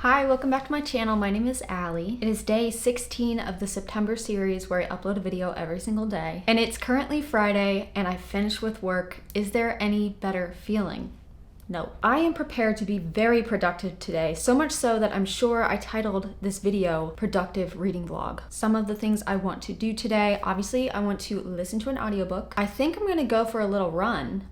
Hi, welcome back to my channel. My name is Allie. It is day 16 of the September series where I upload a video every single day. And it's currently Friday and I finished with work. Is there any better feeling? No. I am prepared to be very productive today, so much so that I'm sure I titled this video Productive Reading Vlog. Some of the things I want to do today, obviously I want to listen to an audiobook. I think I'm gonna go for a little run.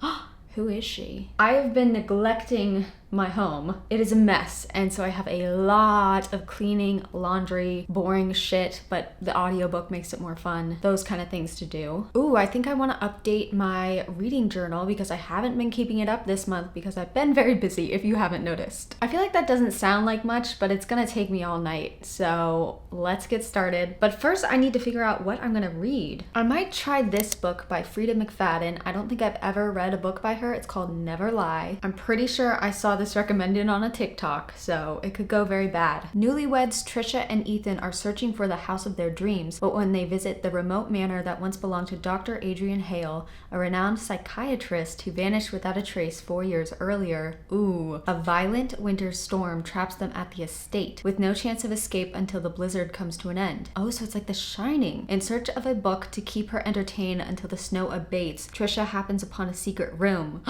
Who is she? I have been neglecting my home. It is a mess, and so I have a lot of cleaning, laundry, boring shit, but the audiobook makes it more fun. Those kind of things to do. Ooh, I think I want to update my reading journal because I haven't been keeping it up this month because I've been very busy, if you haven't noticed. I feel like that doesn't sound like much, but it's gonna take me all night, so let's get started. But first, I need to figure out what I'm gonna read. I might try this book by Frida McFadden. I don't think I've ever read a book by her. It's called Never Lie. I'm pretty sure I saw this recommended on a TikTok, so it could go very bad. Newlyweds Trisha and Ethan are searching for the house of their dreams, but when they visit the remote manor that once belonged to Dr. Adrian Hale, a renowned psychiatrist who vanished without a trace 4 years earlier, a violent winter storm traps them at the estate, with no chance of escape until the blizzard comes to an end. Oh, so it's like The Shining. In search of a book to keep her entertained until the snow abates, Trisha happens upon a secret room.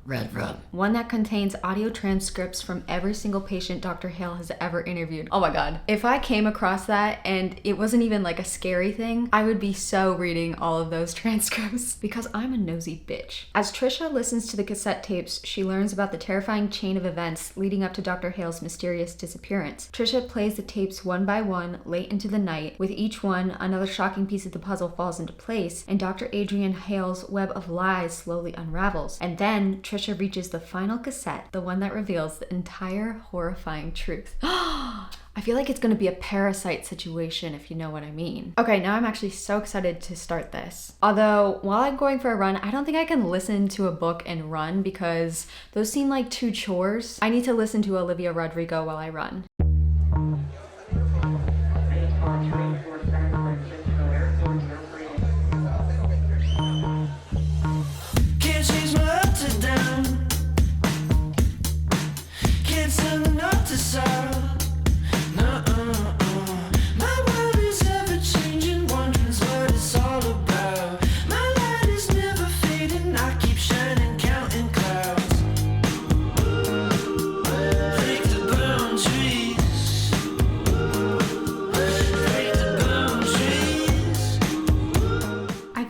Red Room. One that contains audio transcripts from every single patient Dr. Hale has ever interviewed. Oh my god. If I came across that and it wasn't even like a scary thing, I would be so reading all of those transcripts because I'm a nosy bitch. As Trisha listens to the cassette tapes, she learns about the terrifying chain of events leading up to Dr. Hale's mysterious disappearance. Trisha plays the tapes one by one late into the night. With each one, another shocking piece of the puzzle falls into place and Dr. Adrian Hale's web of lies slowly unravels. And then Trisha reaches the final cassette, the one that reveals the entire horrifying truth. I feel like it's gonna be a Parasite situation, if you know what I mean. Okay, now I'm actually so excited to start this. Although, while I'm going for a run, I don't think I can listen to a book and run because those seem like two chores. I need to listen to Olivia Rodrigo while I run.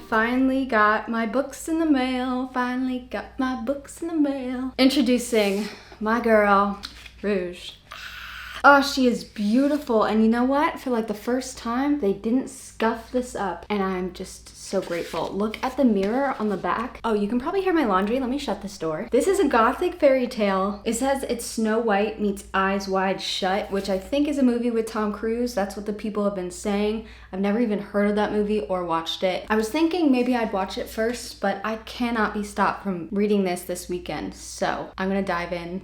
Finally got my books in the mail. Finally got my books in the mail. Introducing my girl, Rouge. Oh, she is beautiful. And you know what? For like the first time, they didn't scuff this up. And I'm just so grateful. Look at the mirror on the back. Oh, you can probably hear my laundry. Let me shut this door. This is a gothic fairy tale. It says it's Snow White meets Eyes Wide Shut, which I think is a movie with Tom Cruise. That's what the people have been saying. I've never even heard of that movie or watched it. I was thinking maybe I'd watch it first, but I cannot be stopped from reading this weekend. So I'm gonna dive in.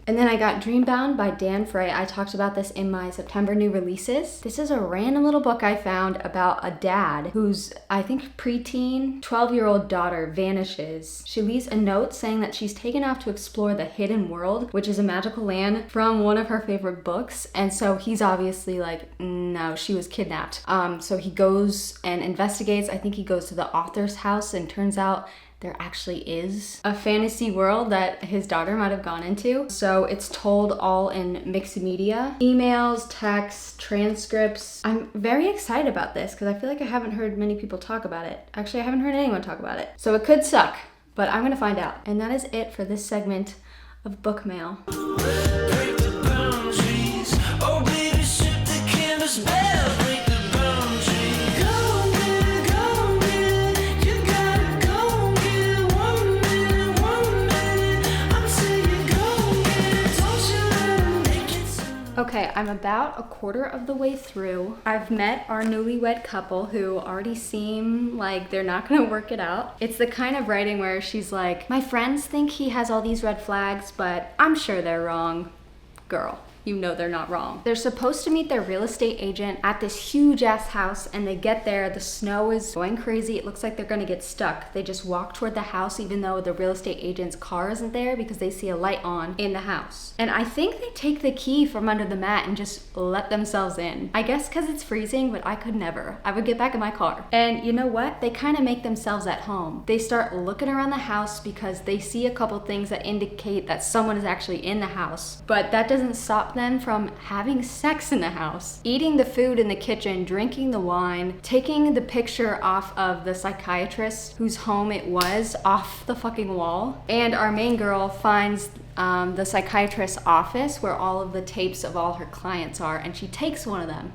And then I got Dreambound by Dan Frey. I talked about this in my September new releases. This is a random little book I found about a dad whose, I think, preteen 12-year-old daughter vanishes. She leaves a note saying that she's taken off to explore the hidden world, which is a magical land from one of her favorite books. And so he's obviously like, no, she was kidnapped. So he goes and investigates. I think he goes to the author's house and turns out there actually is a fantasy world that his daughter might have gone into. So it's told all in mixed media. Emails, texts, transcripts. I'm very excited about this because I feel like I haven't heard many people talk about it. Actually, I haven't heard anyone talk about it. So it could suck, but I'm gonna find out. And that is it for this segment of Book Mail. Okay, I'm about a quarter of the way through. I've met our newlywed couple who already seem like they're not gonna work it out. It's the kind of writing where she's like, my friends think he has all these red flags, but I'm sure they're wrong. Girl. you know they're not wrong. They're supposed to meet their real estate agent at this huge ass house, and they get there, the snow is going crazy. It looks like they're gonna get stuck. They just walk toward the house even though the real estate agent's car isn't there because they see a light on in the house. And I think they take the key from under the mat and just let themselves in. I guess because it's freezing, but I could never. I would get back in my car. And you know what? They kind of make themselves at home. They start looking around the house because they see a couple things that indicate that someone is actually in the house. But that doesn't stop them from having sex in the house, eating the food in the kitchen, drinking the wine, taking the picture off of the psychiatrist whose home it was off the fucking wall. And our main girl finds the psychiatrist's office where all of the tapes of all her clients are, and she takes one of them.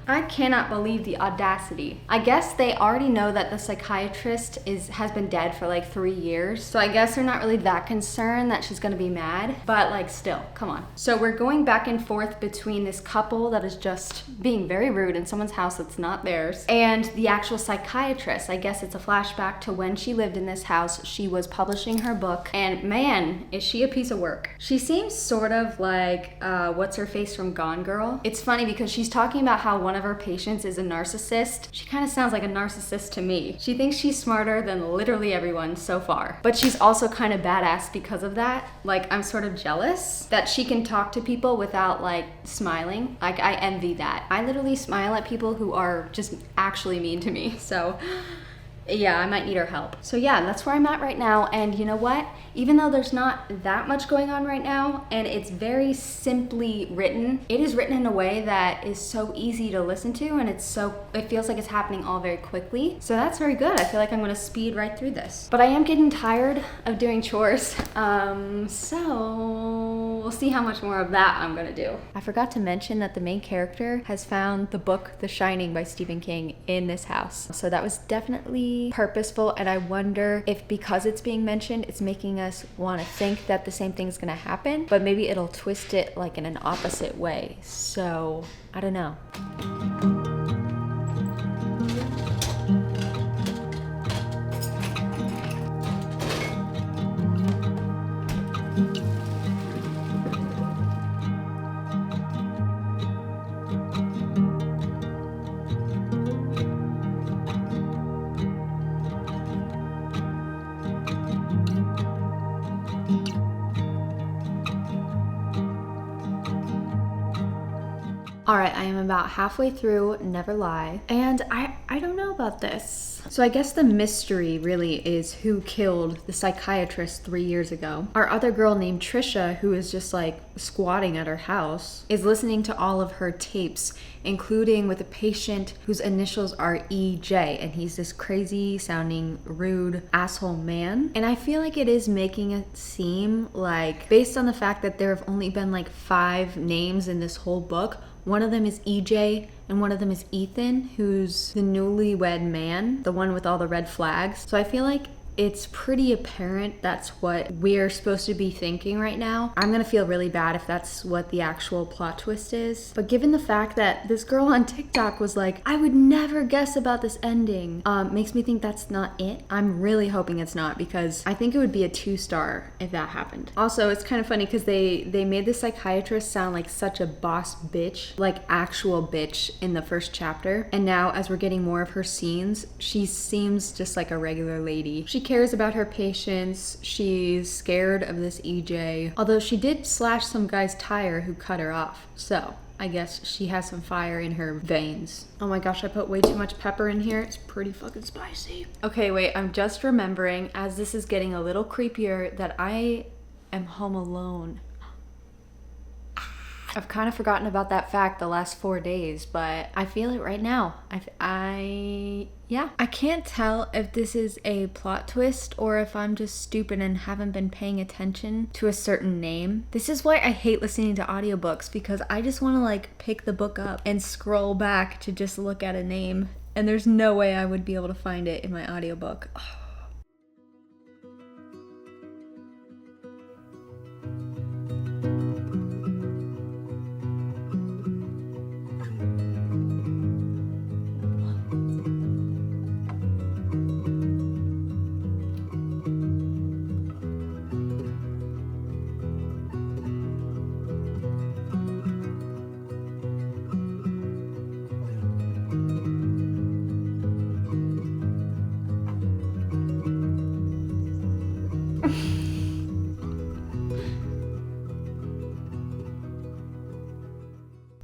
I cannot believe the audacity. I guess they already know that the psychiatrist has been dead for like 3 years, so I guess they're not really that concerned that she's gonna be mad, but like still, come on. So we're going back and forth between this couple that is just being very rude in someone's house that's not theirs, and the actual psychiatrist. I guess it's a flashback to when she lived in this house. She was publishing her book, and man, is she a piece of work. She seems sort of like what's her face from Gone Girl. It's funny because she's talking about how one of her patients is a narcissist. She kind of sounds like a narcissist to me. She thinks she's smarter than literally everyone so far, but she's also kind of badass because of that. Like, I'm sort of jealous that she can talk to people without like smiling. Like, I envy that. I literally smile at people who are just actually mean to me. So yeah, I might need her help. So yeah, that's where I'm at right now. And you know what? Even though there's not that much going on right now, and it's very simply written, it is written in a way that is so easy to listen to, and it feels like it's happening all very quickly. So that's very good. I feel like I'm gonna speed right through this. But I am getting tired of doing chores. So we'll see how much more of that I'm gonna do. I forgot to mention that the main character has found the book The Shining by Stephen King in this house. So that was definitely purposeful, and I wonder if because it's being mentioned, it's making us want to think that the same thing's gonna happen, but maybe it'll twist it like in an opposite way. So I don't know. All right, I am about halfway through Never Lie, and I don't know about this. So I guess the mystery really is who killed the psychiatrist 3 years ago. Our other girl named Trisha, who is just like squatting at her house, is listening to all of her tapes, including with a patient whose initials are EJ, and he's this crazy sounding rude asshole man. And I feel like it is making it seem like, based on the fact that there have only been like 5 names in this whole book, one of them is EJ and one of them is Ethan, who's the newlywed man, the one with all the red flags. So I feel like it's pretty apparent that's what we're supposed to be thinking right now. I'm gonna feel really bad if that's what the actual plot twist is. But given the fact that this girl on TikTok was like, I would never guess about this ending, makes me think that's not it. I'm really hoping it's not, because I think it would be a 2-star if that happened. Also, it's kind of funny because they made the psychiatrist sound like such a boss bitch, like actual bitch in the first chapter. And now as we're getting more of her scenes, she seems just like a regular lady. She cares about her patients. She's scared of this EJ, although she did slash some guy's tire who cut her off. So I guess she has some fire in her veins. Oh my gosh, I put way too much pepper in here. It's pretty fucking spicy. Okay, wait, I'm just remembering, as this is getting a little creepier, that I am home alone. I've kind of forgotten about that fact the last 4 days, but I feel it right now. Yeah. I can't tell if this is a plot twist or if I'm just stupid and haven't been paying attention to a certain name. This is why I hate listening to audiobooks, because I just want to like pick the book up and scroll back to just look at a name, and there's no way I would be able to find it in my audiobook.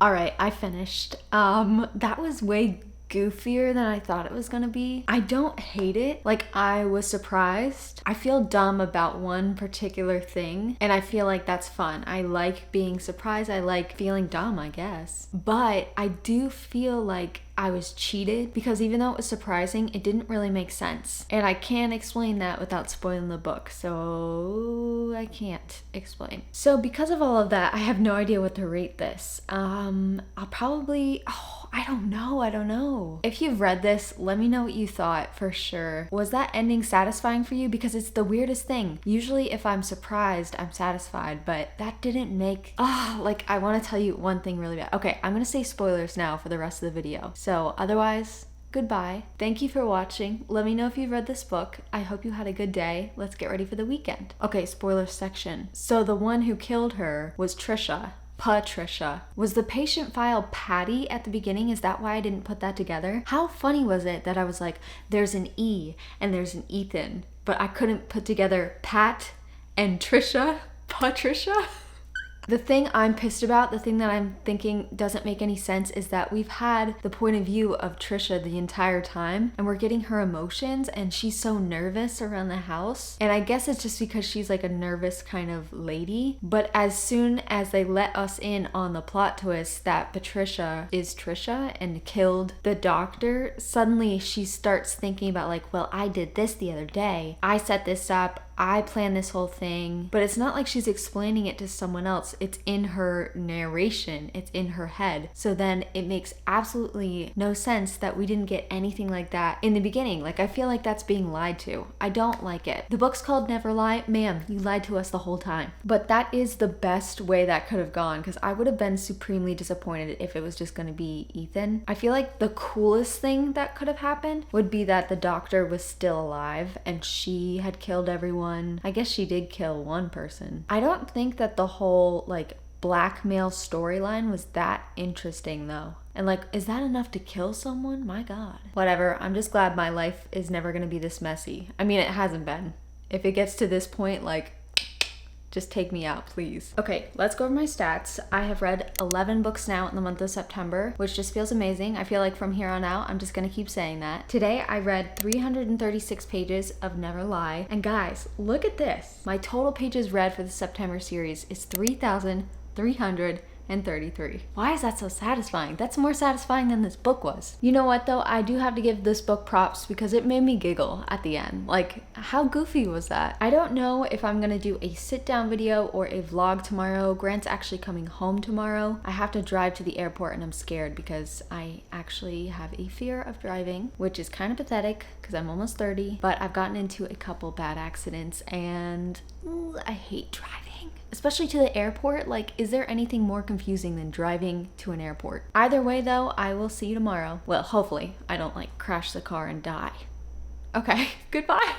All right, I finished. That was way goofier than I thought it was gonna be. I don't hate it. Like, I was surprised. I feel dumb about one particular thing, and I feel like that's fun. I like being surprised. I like feeling dumb, I guess. But I do feel like I was cheated because even though it was surprising, it didn't really make sense. And I can't explain that without spoiling the book, so I can't explain. So because of all of that, I have no idea what to rate this. I'll probably, I don't know. If you've read this, let me know what you thought for sure. Was that ending satisfying for you? Because it's the weirdest thing. Usually if I'm surprised, I'm satisfied, but that didn't make, like I want to tell you one thing really bad. Okay, I'm gonna say spoilers now for the rest of the video. So otherwise, goodbye. Thank you for watching. Let me know if you've read this book. I hope you had a good day. Let's get ready for the weekend. Okay, spoiler section. So the one who killed her was Trisha. Patricia. Was the patient file Patty at the beginning? Is that why I didn't put that together? How funny was it that I was like, there's an E and there's an Ethan, but I couldn't put together Pat and Trisha? Patricia? The thing I'm pissed about, the thing that I'm thinking doesn't make any sense is that we've had the point of view of Trisha the entire time and we're getting her emotions and she's so nervous around the house. And I guess it's just because she's like a nervous kind of lady. But as soon as they let us in on the plot twist that Patricia is Trisha and killed the doctor, suddenly she starts thinking about like, well, I did this the other day. I set this up. I planned this whole thing, but it's not like she's explaining it to someone else. It's in her narration. It's in her head. So then it makes absolutely no sense that we didn't get anything like that in the beginning. Like, I feel like that's being lied to. I don't like it. The book's called Never Lie. Ma'am, you lied to us the whole time. But that is the best way that could have gone because I would have been supremely disappointed if it was just going to be Ethan. I feel like the coolest thing that could have happened would be that the doctor was still alive and she had killed everyone. I guess she did kill one person. I don't think that the whole like blackmail storyline was that interesting though. And like, is that enough to kill someone? My God. Whatever, I'm just glad my life is never gonna be this messy. I mean, it hasn't been. If it gets to this point, like, just take me out, please. Okay, let's go over my stats. I have read 11 books now in the month of September, which just feels amazing. I feel like from here on out, I'm just gonna keep saying that. Today, I read 336 pages of Never Lie. And guys, look at this. My total pages read for the September series is 3,333. Why is that so satisfying? That's more satisfying than this book was. You know what though? I do have to give this book props because it made me giggle at the end. Like, how goofy was that? I don't know if I'm gonna do a sit down video or a vlog tomorrow. Grant's actually coming home tomorrow. I have to drive to the airport and I'm scared because I actually have a fear of driving, which is kind of pathetic because I'm almost 30, but I've gotten into a couple bad accidents and I hate driving. Especially to the airport. Like, is there anything more confusing than driving to an airport? Either way though, I will see you tomorrow. Well, hopefully I don't like crash the car and die. Okay, goodbye.